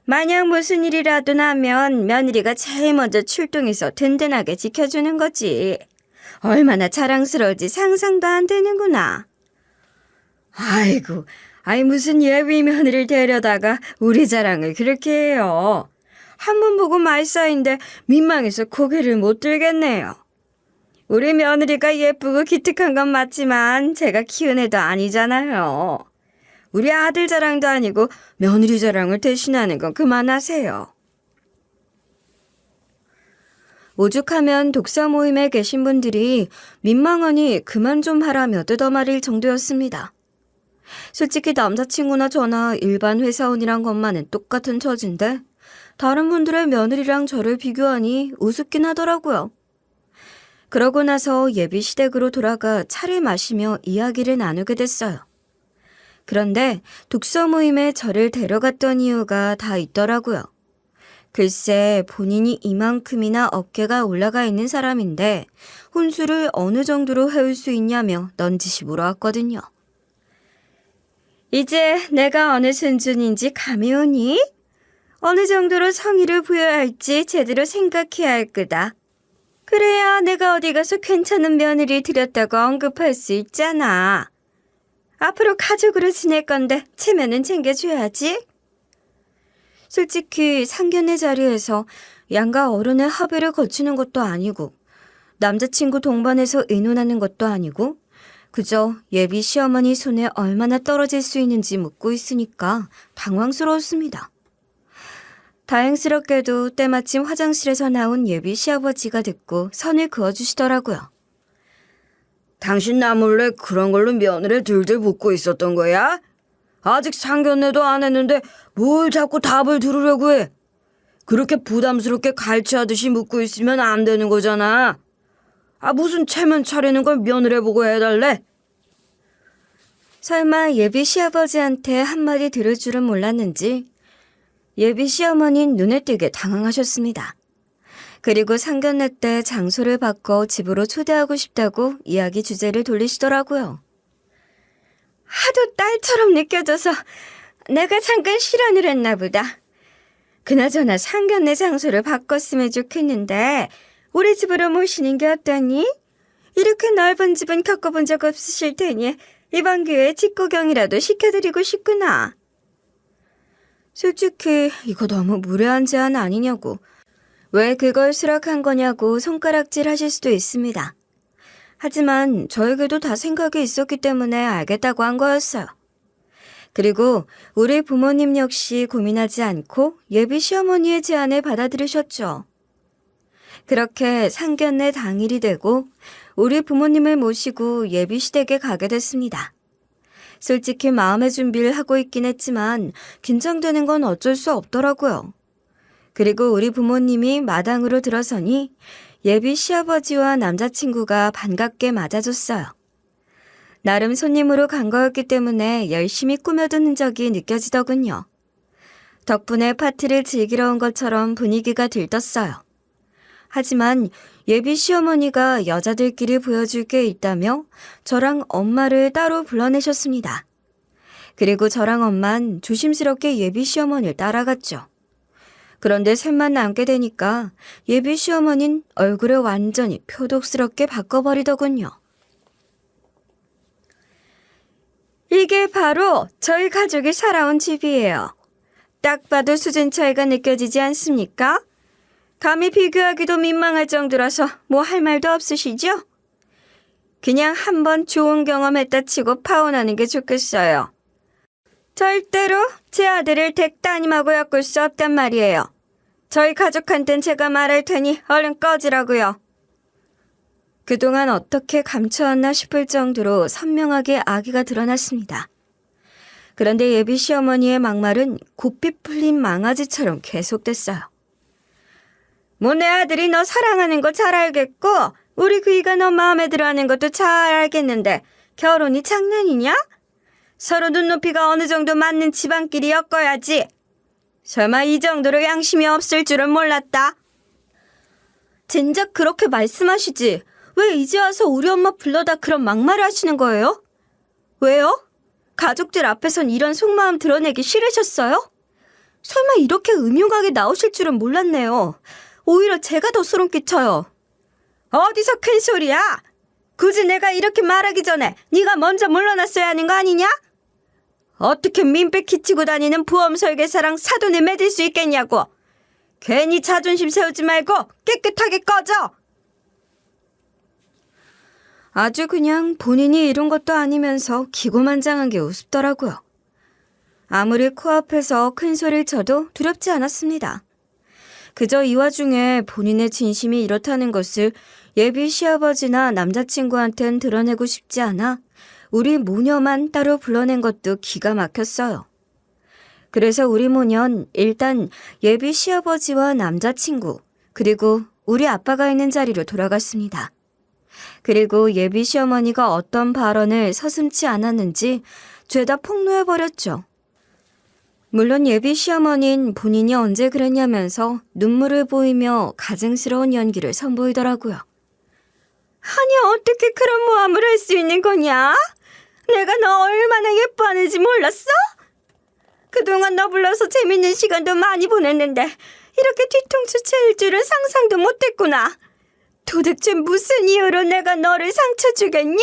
만약 무슨 일이라도 나면 며느리가 제일 먼저 출동해서 든든하게 지켜주는 거지. 얼마나 자랑스러울지 상상도 안 되는구나. 아이고, 무슨 예비 며느리를 데려다가 우리 자랑을 그렇게 해요. 한 번 보고 말싸인데 민망해서 고개를 못 들겠네요. 우리 며느리가 예쁘고 기특한 건 맞지만 제가 키운 애도 아니잖아요. 우리 아들 자랑도 아니고 며느리 자랑을 대신하는 건 그만하세요. 오죽하면 독서 모임에 계신 분들이 민망하니 그만 좀 하라며 뜯어말릴 정도였습니다. 솔직히 남자친구나 저나 일반 회사원이란 것만은 똑같은 처지인데 다른 분들의 며느리랑 저를 비교하니 우습긴 하더라고요. 그러고 나서 예비 시댁으로 돌아가 차를 마시며 이야기를 나누게 됐어요. 그런데 독서 모임에 저를 데려갔던 이유가 다 있더라고요. 글쎄 본인이 이만큼이나 어깨가 올라가 있는 사람인데 혼수를 어느 정도로 해올 수 있냐며 넌지시 물어왔거든요. 이제 내가 어느 수준인지 감이 오니? 어느 정도로 성의를 부여해야 할지 제대로 생각해야 할 거다. 그래야 내가 어디 가서 괜찮은 며느리 들였다고 언급할 수 있잖아. 앞으로 가족으로 지낼 건데 체면은 챙겨줘야지. 솔직히 상견례 자리에서 양가 어른의 합의를 거치는 것도 아니고 남자친구 동반해서 의논하는 것도 아니고 그저 예비 시어머니 손에 얼마나 떨어질 수 있는지 묻고 있으니까 당황스러웠습니다. 다행스럽게도 때마침 화장실에서 나온 예비 시아버지가 듣고 선을 그어주시더라고요. 당신 나 몰래 그런 걸로 며느리 들들 묻고 있었던 거야? 아직 상견례도 안 했는데 뭘 자꾸 답을 들으려고 해? 그렇게 부담스럽게 갈취하듯이 묻고 있으면 안 되는 거잖아. 무슨 체면 차리는 걸 며느리 보고 해달래? 설마 예비 시아버지한테 한마디 들을 줄은 몰랐는지 예비 시어머니는 눈에 띄게 당황하셨습니다. 그리고 상견례 때 장소를 바꿔 집으로 초대하고 싶다고 이야기 주제를 돌리시더라고요. 하도 딸처럼 느껴져서 내가 잠깐 실언을 했나 보다. 그나저나 상견례 장소를 바꿨으면 좋겠는데 우리 집으로 모시는 게 어떠니? 이렇게 넓은 집은 겪어본 적 없으실 테니 이번 기회에 집구경이라도 시켜드리고 싶구나. 솔직히 이거 너무 무례한 제안 아니냐고, 왜 그걸 수락한 거냐고 손가락질 하실 수도 있습니다. 하지만 저에게도 다 생각이 있었기 때문에 알겠다고 한 거였어요. 그리고 우리 부모님 역시 고민하지 않고 예비 시어머니의 제안을 받아들이셨죠. 그렇게 상견례 당일이 되고 우리 부모님을 모시고 예비 시댁에 가게 됐습니다. 솔직히 마음의 준비를 하고 있긴 했지만 긴장되는 건 어쩔 수 없더라고요. 그리고 우리 부모님이 마당으로 들어서니 예비 시아버지와 남자친구가 반갑게 맞아줬어요. 나름 손님으로 간 거였기 때문에 열심히 꾸며둔 흔적이 느껴지더군요. 덕분에 파티를 즐기러 온 것처럼 분위기가 들떴어요. 하지만 예비 시어머니가 여자들끼리 보여줄 게 있다며 저랑 엄마를 따로 불러내셨습니다. 그리고 저랑 엄만 조심스럽게 예비 시어머니를 따라갔죠. 그런데 셋만 남게 되니까 예비 시어머니는 얼굴을 완전히 표독스럽게 바꿔버리더군요. 이게 바로 저희 가족이 살아온 집이에요. 딱 봐도 수준 차이가 느껴지지 않습니까? 감히 비교하기도 민망할 정도라서 뭐 할 말도 없으시죠? 그냥 한번 좋은 경험했다 치고 파혼하는 게 좋겠어요. 절대로 제 아들을 댁 따님하고 엮을 수 없단 말이에요. 저희 가족한텐 제가 말할 테니 얼른 꺼지라고요. 그동안 어떻게 감춰왔나 싶을 정도로 선명하게 악의가 드러났습니다. 그런데 예비 시어머니의 막말은 곱비 풀린 망아지처럼 계속됐어요. 뭐 내 아들이 너 사랑하는 거 잘 알겠고 우리 그이가 너 마음에 들어하는 것도 잘 알겠는데 결혼이 장난이냐? 서로 눈높이가 어느 정도 맞는 집안끼리 엮어야지. 설마 이 정도로 양심이 없을 줄은 몰랐다. 진작 그렇게 말씀하시지. 왜 이제 와서 우리 엄마 불러다 그런 막말을 하시는 거예요? 왜요? 가족들 앞에선 이런 속마음 드러내기 싫으셨어요? 설마 이렇게 음흉하게 나오실 줄은 몰랐네요. 오히려 제가 더 소름 끼쳐요. 어디서 큰 소리야? 굳이 내가 이렇게 말하기 전에 네가 먼저 물러났어야 하는 거 아니냐? 어떻게 민폐 끼치고 다니는 보험 설계사랑 사돈을 맺을 수 있겠냐고. 괜히 자존심 세우지 말고 깨끗하게 꺼져. 아주 그냥 본인이 이룬 것도 아니면서 기고만장한 게 우습더라고요. 아무리 코앞에서 큰 소리를 쳐도 두렵지 않았습니다. 그저 이 와중에 본인의 진심이 이렇다는 것을 예비 시아버지나 남자친구한텐 드러내고 싶지 않아 우리 모녀만 따로 불러낸 것도 기가 막혔어요. 그래서 우리 모녀는 일단 예비 시아버지와 남자친구 그리고 우리 아빠가 있는 자리로 돌아갔습니다. 그리고 예비 시어머니가 어떤 발언을 서슴지 않았는지 죄다 폭로해버렸죠. 물론 예비 시어머니는 본인이 언제 그랬냐면서 눈물을 보이며 가증스러운 연기를 선보이더라고요. 아니 어떻게 그런 모함을 할 수 있는 거냐? 내가 너 얼마나 예뻐하는지 몰랐어? 그동안 너 불러서 재밌는 시간도 많이 보냈는데 이렇게 뒤통수 채일 줄은 상상도 못했구나. 도대체 무슨 이유로 내가 너를 상처 주겠니?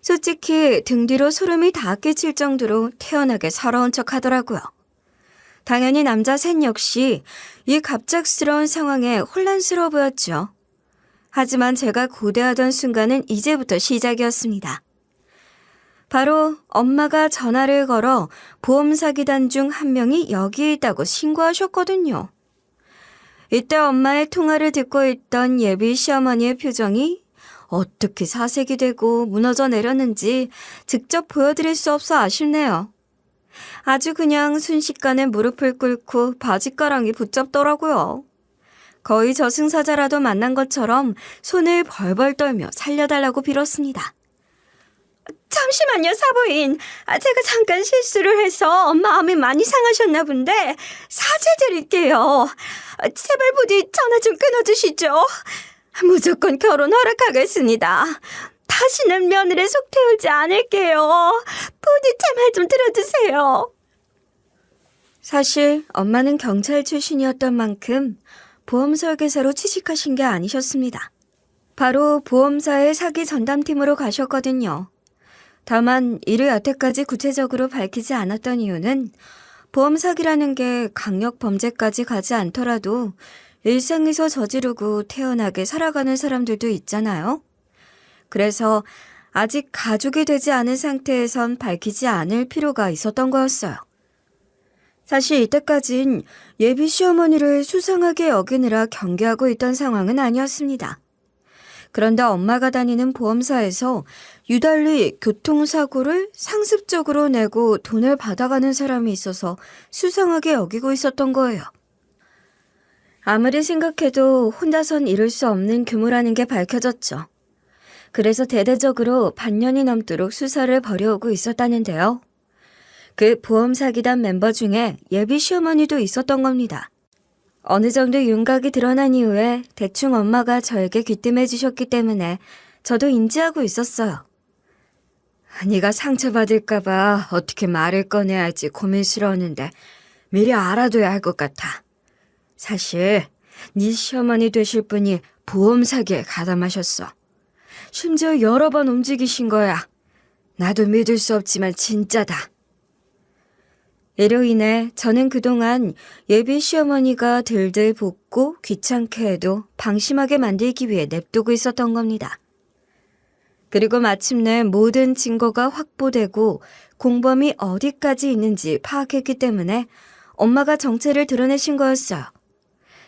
솔직히 등 뒤로 소름이 다 끼칠 정도로 태연하게 서러운 척 하더라고요. 당연히 남자 셋 역시 이 갑작스러운 상황에 혼란스러워 보였죠. 하지만 제가 고대하던 순간은 이제부터 시작이었습니다. 바로 엄마가 전화를 걸어 보험 사기단 중 한 명이 여기에 있다고 신고하셨거든요. 이때 엄마의 통화를 듣고 있던 예비 시어머니의 표정이 어떻게 사색이 되고 무너져 내렸는지 직접 보여드릴 수 없어 아쉽네요. 아주 그냥 순식간에 무릎을 꿇고 바짓가랑이 붙잡더라고요. 거의 저승사자라도 만난 것처럼 손을 벌벌 떨며 살려달라고 빌었습니다. 잠시만요, 사부인. 제가 잠깐 실수를 해서 마음이 많이 상하셨나 본데 사죄드릴게요. 제발 부디 전화 좀 끊어주시죠. 무조건 결혼 허락하겠습니다. 다시는 며느리에 속 태우지 않을게요. 부디 제 말 좀 들어주세요. 사실 엄마는 경찰 출신이었던 만큼 보험 설계사로 취직하신 게 아니셨습니다. 바로 보험사의 사기 전담팀으로 가셨거든요. 다만 이를 여태까지 구체적으로 밝히지 않았던 이유는 보험 사기라는 게 강력 범죄까지 가지 않더라도 일상에서 저지르고 태연하게 살아가는 사람들도 있잖아요. 그래서 아직 가족이 되지 않은 상태에선 밝히지 않을 필요가 있었던 거였어요. 사실 이때까진 예비 시어머니를 수상하게 여기느라 경계하고 있던 상황은 아니었습니다. 그런데 엄마가 다니는 보험사에서 유달리 교통사고를 상습적으로 내고 돈을 받아가는 사람이 있어서 수상하게 여기고 있었던 거예요. 아무리 생각해도 혼자선 이룰 수 없는 규모라는 게 밝혀졌죠. 그래서 대대적으로 반년이 넘도록 수사를 벌여오고 있었다는데요. 그 보험 사기단 멤버 중에 예비 시어머니도 있었던 겁니다. 어느 정도 윤곽이 드러난 이후에 대충 엄마가 저에게 귀뜸해 주셨기 때문에 저도 인지하고 있었어요. 네가 상처받을까 봐 어떻게 말을 꺼내야 할지 고민스러웠는데 미리 알아둬야 할 것 같아. 사실 네 시어머니 되실 분이 보험 사기에 가담하셨어. 심지어 여러 번 움직이신 거야. 나도 믿을 수 없지만 진짜다. 이로 인해 저는 그동안 예비 시어머니가 들들 볶고 귀찮게 해도 방심하게 만들기 위해 냅두고 있었던 겁니다. 그리고 마침내 모든 증거가 확보되고 공범이 어디까지 있는지 파악했기 때문에 엄마가 정체를 드러내신 거였어요.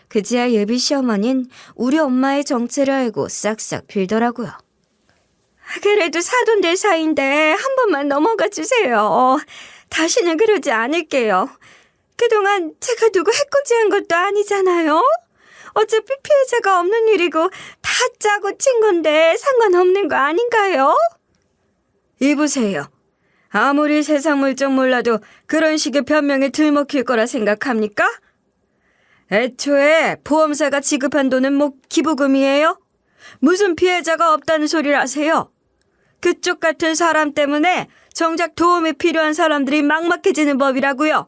그제야 예비 시어머니는 우리 엄마의 정체를 알고 싹싹 빌더라고요. 그래도 사돈들 사이인데 한 번만 넘어가 주세요. 다시는 그러지 않을게요. 그동안 제가 누구 해코지한 것도 아니잖아요. 어차피 피해자가 없는 일이고 다 짜고 친 건데 상관없는 거 아닌가요? 이보세요. 아무리 세상 물정 몰라도 그런 식의 변명에 들먹힐 거라 생각합니까? 애초에 보험사가 지급한 돈은 뭐 기부금이에요? 무슨 피해자가 없다는 소리를 하세요? 그쪽 같은 사람 때문에 정작 도움이 필요한 사람들이 막막해지는 법이라고요.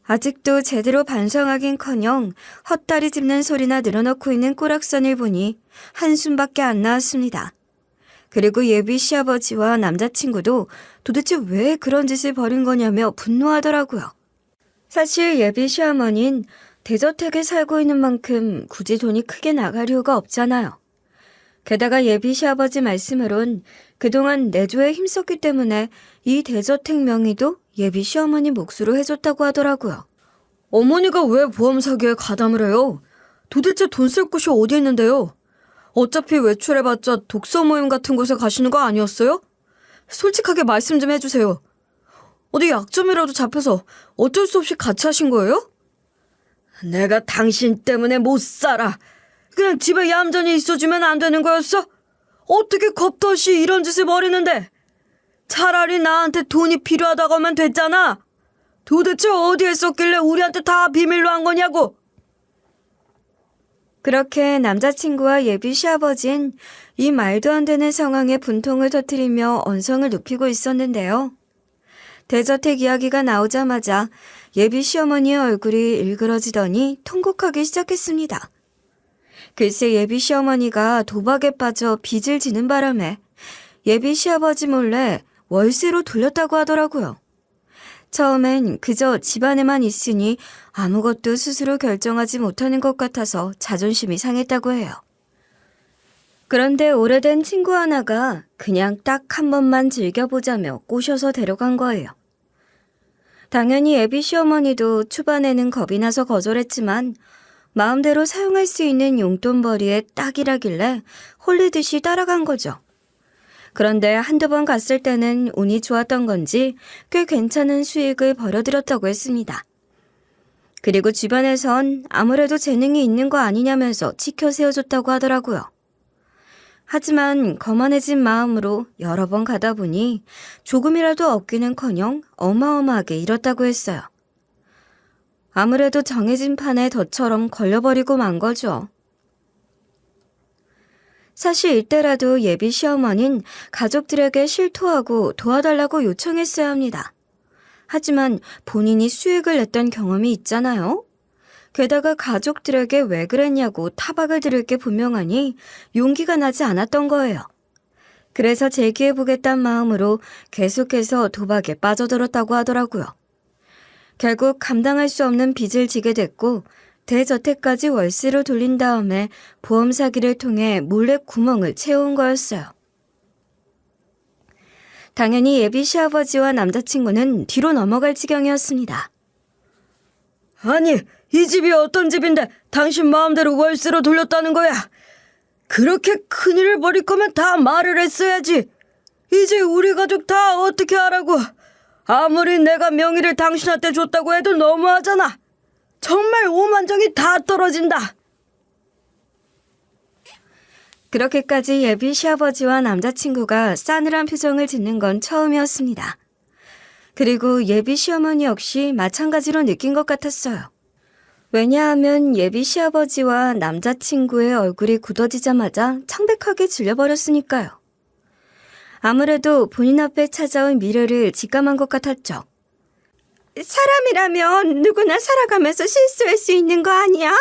아직도 제대로 반성하긴커녕 헛다리 짚는 소리나 늘어놓고 있는 꼬락선을 보니 한숨밖에 안 나왔습니다. 그리고 예비 시아버지와 남자친구도 도대체 왜 그런 짓을 벌인 거냐며 분노하더라고요. 사실 예비 시어머니는 대저택에 살고 있는 만큼 굳이 돈이 크게 나갈 이유가 없잖아요. 게다가 예비 시아버지 말씀으론 그동안 내조에 힘썼기 때문에 이 대저택 명의도 예비 시어머니 몫으로 해줬다고 하더라고요. 어머니가 왜 보험 사기에 가담을 해요? 도대체 돈 쓸 곳이 어디 있는데요? 어차피 외출해봤자 독서 모임 같은 곳에 가시는 거 아니었어요? 솔직하게 말씀 좀 해주세요. 어디 약점이라도 잡혀서 어쩔 수 없이 같이 하신 거예요? 내가 당신 때문에 못 살아. 그냥 집에 얌전히 있어주면 안 되는 거였어? 어떻게 겁도 없이 이런 짓을 벌이는데? 차라리 나한테 돈이 필요하다고 하면 됐잖아. 도대체 어디에 썼길래 우리한테 다 비밀로 한 거냐고. 그렇게 남자친구와 예비 시아버진 이 말도 안 되는 상황에 분통을 터뜨리며 언성을 높이고 있었는데요. 대저택 이야기가 나오자마자 예비 시어머니의 얼굴이 일그러지더니 통곡하기 시작했습니다. 글쎄 예비 시어머니가 도박에 빠져 빚을 지는 바람에 예비 시아버지 몰래 월세로 돌렸다고 하더라고요. 처음엔 그저 집안에만 있으니 아무것도 스스로 결정하지 못하는 것 같아서 자존심이 상했다고 해요. 그런데 오래된 친구 하나가 그냥 딱 한 번만 즐겨보자며 꼬셔서 데려간 거예요. 당연히 애비 시어머니도 초반에는 겁이 나서 거절했지만 마음대로 사용할 수 있는 용돈벌이에 딱이라길래 홀리듯이 따라간 거죠. 그런데 한두 번 갔을 때는 운이 좋았던 건지 꽤 괜찮은 수익을 벌어들였다고 했습니다. 그리고 주변에선 아무래도 재능이 있는 거 아니냐면서 치켜 세워줬다고 하더라고요. 하지만 거만해진 마음으로 여러 번 가다 보니 조금이라도 얻기는커녕 어마어마하게 잃었다고 했어요. 아무래도 정해진 판에 덫처럼 걸려버리고 만 거죠. 사실 이때라도 예비 시어머니는 가족들에게 실토하고 도와달라고 요청했어야 합니다. 하지만 본인이 수익을 냈던 경험이 있잖아요. 게다가 가족들에게 왜 그랬냐고 타박을 들을 게 분명하니 용기가 나지 않았던 거예요. 그래서 재기해보겠다는 마음으로 계속해서 도박에 빠져들었다고 하더라고요. 결국 감당할 수 없는 빚을 지게 됐고 대저택까지 월세로 돌린 다음에 보험 사기를 통해 몰래 구멍을 채운 거였어요. 당연히 예비 시아버지와 남자친구는 뒤로 넘어갈 지경이었습니다. 아니, 이 집이 어떤 집인데 당신 마음대로 월세로 돌렸다는 거야? 그렇게 큰일을 벌일 거면 다 말을 했어야지. 이제 우리 가족 다 어떻게 하라고. 아무리 내가 명의를 당신한테 줬다고 해도 너무하잖아. 정말 오만정이 다 떨어진다. 그렇게까지 예비 시아버지와 남자친구가 싸늘한 표정을 짓는 건 처음이었습니다. 그리고 예비 시어머니 역시 마찬가지로 느낀 것 같았어요. 왜냐하면 예비 시아버지와 남자친구의 얼굴이 굳어지자마자 창백하게 질려버렸으니까요. 아무래도 본인 앞에 찾아온 미래를 직감한 것 같았죠. 사람이라면 누구나 살아가면서 실수할 수 있는 거 아니야?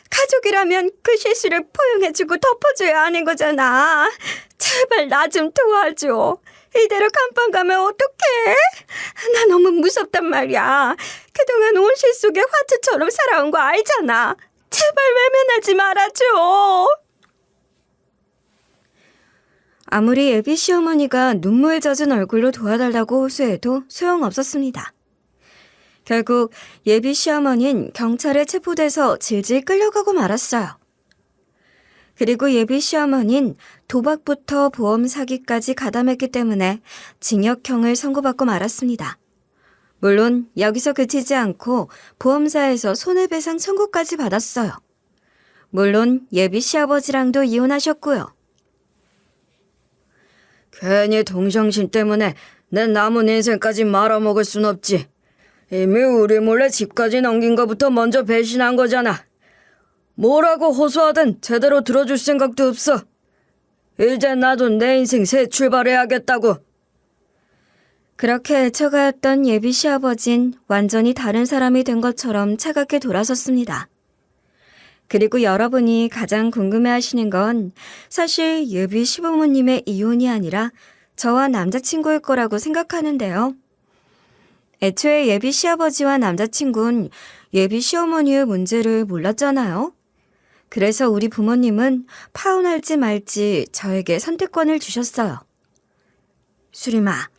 가족이라면 그 실수를 포용해주고 덮어줘야 하는 거잖아. 제발 나 좀 도와줘. 이대로 감방 가면 어떡해? 나 너무 무섭단 말이야. 그동안 온 실 속에 화투처럼 살아온 거 알잖아. 제발 외면하지 말아줘. 아무리 예비 시어머니가 눈물 젖은 얼굴로 도와달라고 호소해도 소용없었습니다. 결국 예비 시어머니는 경찰에 체포돼서 질질 끌려가고 말았어요. 그리고 예비 시어머니는 도박부터 보험 사기까지 가담했기 때문에 징역형을 선고받고 말았습니다. 물론 여기서 그치지 않고 보험사에서 손해배상 청구까지 받았어요. 물론 예비 시아버지랑도 이혼하셨고요. 괜히 동정심 때문에 내 남은 인생까지 말아먹을 순 없지. 이미 우리 몰래 집까지 넘긴 거부터 먼저 배신한 거잖아. 뭐라고 호소하든 제대로 들어줄 생각도 없어. 이제 나도 내 인생 새 출발해야겠다고. 그렇게 애처가였던 예비 시아버진 완전히 다른 사람이 된 것처럼 차갑게 돌아섰습니다. 그리고 여러분이 가장 궁금해하시는 건 사실 예비 시부모님의 이혼이 아니라 저와 남자친구일 거라고 생각하는데요. 애초에 예비 시아버지와 남자친구는 예비 시어머니의 문제를 몰랐잖아요. 그래서 우리 부모님은 파혼할지 말지 저에게 선택권을 주셨어요. 수림아,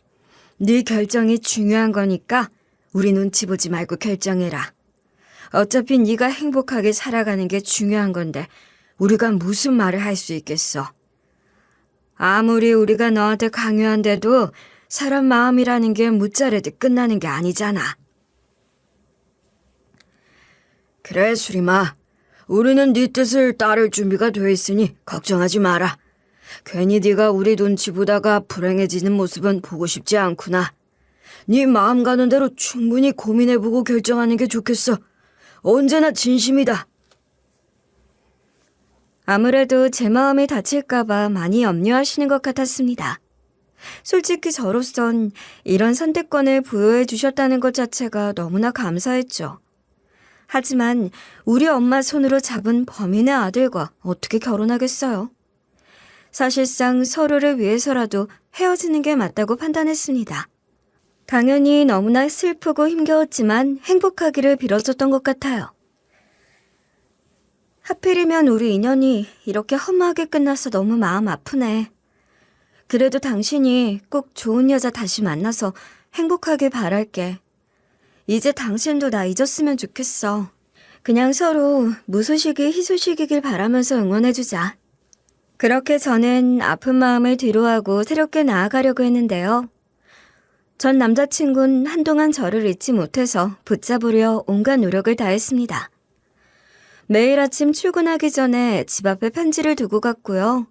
네 결정이 중요한 거니까 우리 눈치 보지 말고 결정해라. 어차피 네가 행복하게 살아가는 게 중요한 건데 우리가 무슨 말을 할 수 있겠어. 아무리 우리가 너한테 강요한데도 사람 마음이라는 게 무짜르듯 끝나는 게 아니잖아. 그래, 수림아. 우리는 네 뜻을 따를 준비가 돼 있으니 걱정하지 마라. 괜히 네가 우리 눈치 보다가 불행해지는 모습은 보고 싶지 않구나. 네 마음 가는 대로 충분히 고민해보고 결정하는 게 좋겠어. 언제나 진심이다. 아무래도 제 마음이 다칠까봐 많이 염려하시는 것 같았습니다. 솔직히 저로선 이런 선택권을 부여해 주셨다는 것 자체가 너무나 감사했죠. 하지만 우리 엄마 손으로 잡은 범인의 아들과 어떻게 결혼하겠어요? 사실상 서로를 위해서라도 헤어지는 게 맞다고 판단했습니다. 당연히 너무나 슬프고 힘겨웠지만 행복하기를 빌어줬던 것 같아요. 하필이면 우리 인연이 이렇게 허무하게 끝나서 너무 마음 아프네. 그래도 당신이 꼭 좋은 여자 다시 만나서 행복하길 바랄게. 이제 당신도 나 잊었으면 좋겠어. 그냥 서로 무소식이 희소식이길 바라면서 응원해주자. 그렇게 저는 아픈 마음을 뒤로하고 새롭게 나아가려고 했는데요. 전 남자친구는 한동안 저를 잊지 못해서 붙잡으려 온갖 노력을 다했습니다. 매일 아침 출근하기 전에 집 앞에 편지를 두고 갔고요.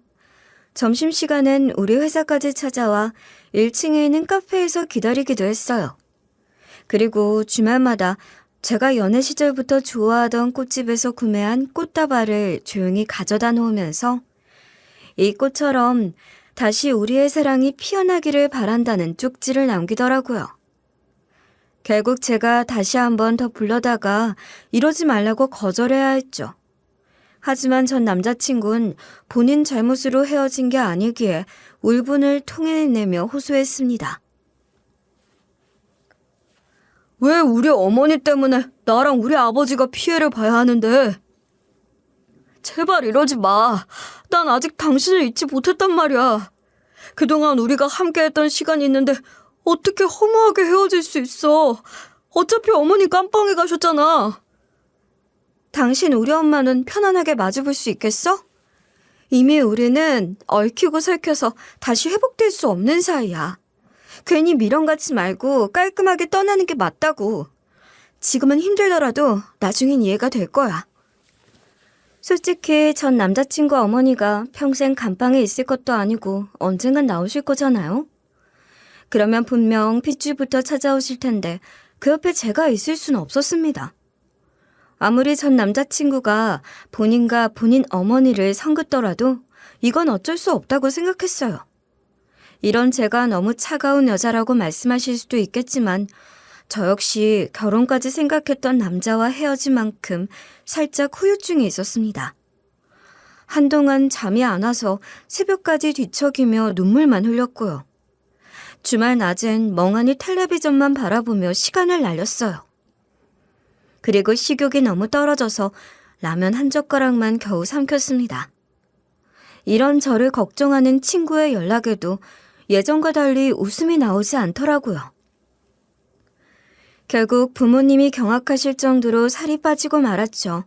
점심시간엔 우리 회사까지 찾아와 1층에 있는 카페에서 기다리기도 했어요. 그리고 주말마다 제가 연애 시절부터 좋아하던 꽃집에서 구매한 꽃다발을 조용히 가져다 놓으면서 이 꽃처럼 다시 우리의 사랑이 피어나기를 바란다는 쪽지를 남기더라고요. 결국 제가 다시 한번 더 불러다가 이러지 말라고 거절해야 했죠. 하지만 전 남자친구는 본인 잘못으로 헤어진 게 아니기에 울분을 토해내며 호소했습니다. 왜 우리 어머니 때문에 나랑 우리 아버지가 피해를 봐야 하는데? 제발 이러지 마. 난 아직 당신을 잊지 못했단 말이야. 그동안 우리가 함께했던 시간이 있는데 어떻게 허무하게 헤어질 수 있어? 어차피 어머니 깜빵에 가셨잖아. 당신 우리 엄마는 편안하게 마주볼 수 있겠어? 이미 우리는 얽히고 설켜서 다시 회복될 수 없는 사이야. 괜히 미련 갖지 말고 깔끔하게 떠나는 게 맞다고. 지금은 힘들더라도 나중엔 이해가 될 거야. 솔직히 전 남자친구 어머니가 평생 감방에 있을 것도 아니고 언젠간 나오실 거잖아요. 그러면 분명 핏줄부터 찾아오실 텐데 그 옆에 제가 있을 수는 없었습니다. 아무리 전 남자친구가 본인과 본인 어머니를 섬긋더라도 이건 어쩔 수 없다고 생각했어요. 이런 제가 너무 차가운 여자라고 말씀하실 수도 있겠지만 저 역시 결혼까지 생각했던 남자와 헤어진 만큼 살짝 후유증이 있었습니다. 한동안 잠이 안 와서 새벽까지 뒤척이며 눈물만 흘렸고요. 주말 낮엔 멍하니 텔레비전만 바라보며 시간을 날렸어요. 그리고 식욕이 너무 떨어져서 라면 한 젓가락만 겨우 삼켰습니다. 이런 저를 걱정하는 친구의 연락에도 예전과 달리 웃음이 나오지 않더라고요. 결국 부모님이 경악하실 정도로 살이 빠지고 말았죠.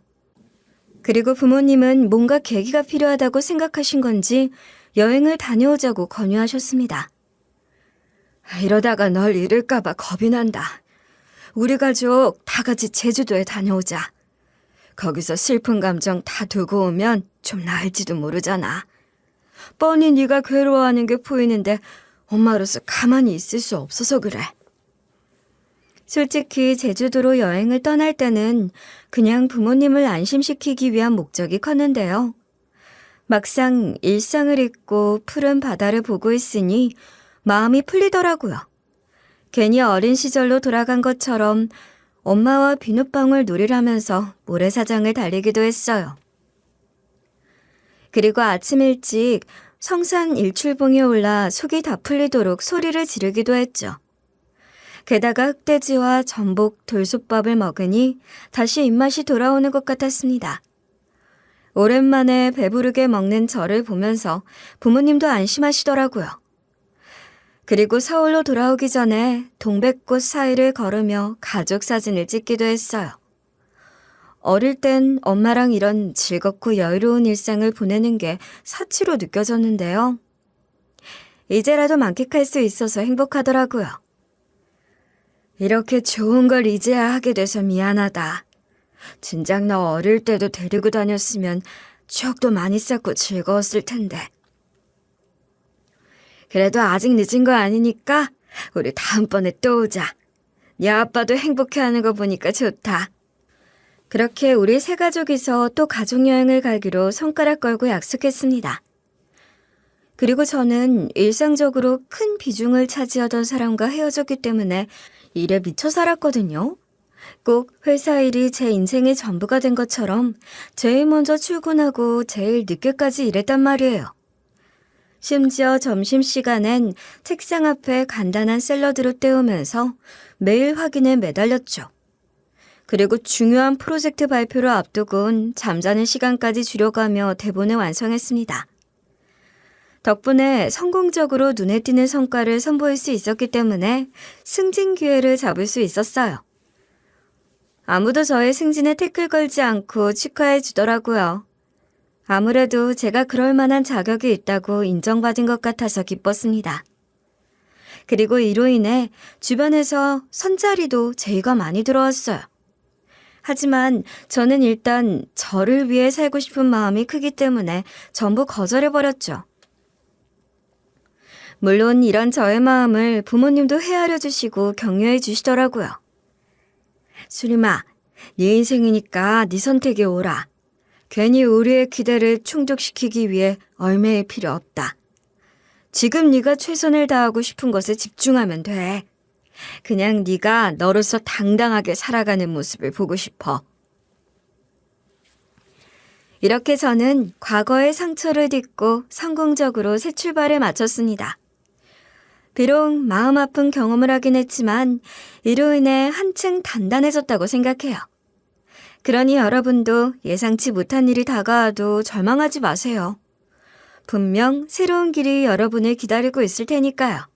그리고 부모님은 뭔가 계기가 필요하다고 생각하신 건지 여행을 다녀오자고 권유하셨습니다. 이러다가 널 잃을까봐 겁이 난다. 우리 가족 다 같이 제주도에 다녀오자. 거기서 슬픈 감정 다 두고 오면 좀 나을지도 모르잖아. 뻔히 네가 괴로워하는 게 보이는데 엄마로서 가만히 있을 수 없어서 그래. 솔직히 제주도로 여행을 떠날 때는 그냥 부모님을 안심시키기 위한 목적이 컸는데요. 막상 일상을 잊고 푸른 바다를 보고 있으니 마음이 풀리더라고요. 괜히 어린 시절로 돌아간 것처럼 엄마와 비눗방울 놀이를 하면서 모래사장을 달리기도 했어요. 그리고 아침 일찍 성산 일출봉에 올라 속이 다 풀리도록 소리를 지르기도 했죠. 게다가 흑돼지와 전복, 돌솥밥을 먹으니 다시 입맛이 돌아오는 것 같았습니다. 오랜만에 배부르게 먹는 저를 보면서 부모님도 안심하시더라고요. 그리고 서울로 돌아오기 전에 동백꽃 사이를 걸으며 가족 사진을 찍기도 했어요. 어릴 땐 엄마랑 이런 즐겁고 여유로운 일상을 보내는 게 사치로 느껴졌는데요. 이제라도 만끽할 수 있어서 행복하더라고요. 이렇게 좋은 걸 이제야 하게 돼서 미안하다. 진작 너 어릴 때도 데리고 다녔으면 추억도 많이 쌓고 즐거웠을 텐데. 그래도 아직 늦은 거 아니니까 우리 다음번에 또 오자. 네 아빠도 행복해하는 거 보니까 좋다. 그렇게 우리 세 가족이서 또 가족여행을 가기로 손가락 걸고 약속했습니다. 그리고 저는 일상적으로 큰 비중을 차지하던 사람과 헤어졌기 때문에 일에 미쳐 살았거든요. 꼭 회사 일이 제 인생의 전부가 된 것처럼 제일 먼저 출근하고 제일 늦게까지 일했단 말이에요. 심지어 점심시간엔 책상 앞에 간단한 샐러드로 때우면서 매일 확인에 매달렸죠. 그리고 중요한 프로젝트 발표를 앞두곤 잠자는 시간까지 줄여가며 대본을 완성했습니다. 덕분에 성공적으로 눈에 띄는 성과를 선보일 수 있었기 때문에 승진 기회를 잡을 수 있었어요. 아무도 저의 승진에 태클 걸지 않고 축하해 주더라고요. 아무래도 제가 그럴 만한 자격이 있다고 인정받은 것 같아서 기뻤습니다. 그리고 이로 인해 주변에서 선자리도 제의가 많이 들어왔어요. 하지만 저는 일단 저를 위해 살고 싶은 마음이 크기 때문에 전부 거절해버렸죠. 물론 이런 저의 마음을 부모님도 헤아려 주시고 격려해 주시더라고요. 수림아, 네 인생이니까 네 선택에 오라. 괜히 우리의 기대를 충족시키기 위해 얽매일 필요 없다. 지금 네가 최선을 다하고 싶은 것에 집중하면 돼. 그냥 네가 너로서 당당하게 살아가는 모습을 보고 싶어. 이렇게 저는 과거의 상처를 딛고 성공적으로 새 출발을 마쳤습니다. 비록 마음 아픈 경험을 하긴 했지만 이로 인해 한층 단단해졌다고 생각해요. 그러니 여러분도 예상치 못한 일이 다가와도 절망하지 마세요. 분명 새로운 길이 여러분을 기다리고 있을 테니까요.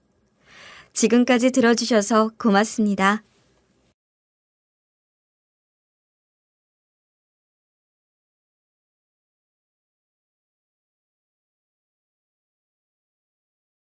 지금까지 들어주셔서 고맙습니다.